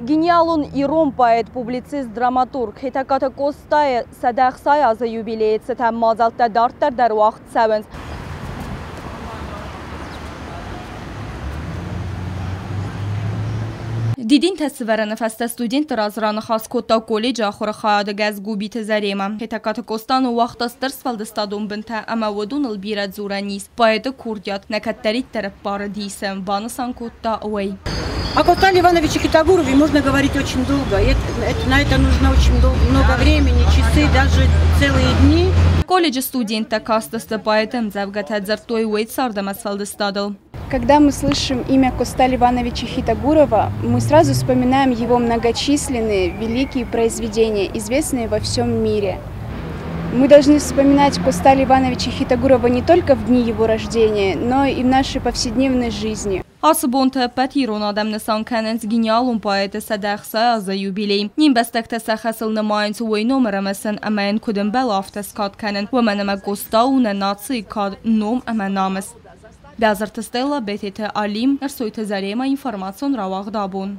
Гениалун ирон поэт, публицист, драматург. Хитаката Костая садахсай аза юбилеет сетам мазалта дартар дар вақт савенс. دیدین تصویر نفست استودنت رازران خاص کوتا کلیج آخر خواهد گز گوبیت زریم. هتکات کوستان و وقت استرس فلدستادون بنت اما ودون البیرد زورانیس. باید کوردیات نکتری طرف باردیسم وانسان کوتا اوی. О Костале Ивановиче Хитогурове можно говорить очень долго. На это нужно очень много времени, часы, даже целые дни. Колледж студента кастаста поэтом завгатать зартой уэйт сардамас фалдестадл. Когда мы слышим имя Косталя Ивановича Хитогурова, мы сразу вспоминаем его многочисленные великие произведения, известные во всем мире. Мы должны вспоминать Косталя Ивановича Хитогурова не только в дни его рождения, но и в нашей повседневной жизни. Асбонта патирон адам насан каненс гениалун поэта садахса аза юбилей. Ним бестекте сахасл намайнс уй номера месен амен куден белафта скат канен. Ваменема гостауна наци кад ном аменамес. Бязар тестела бетете алим, арсойте зарема информацион равах дабун.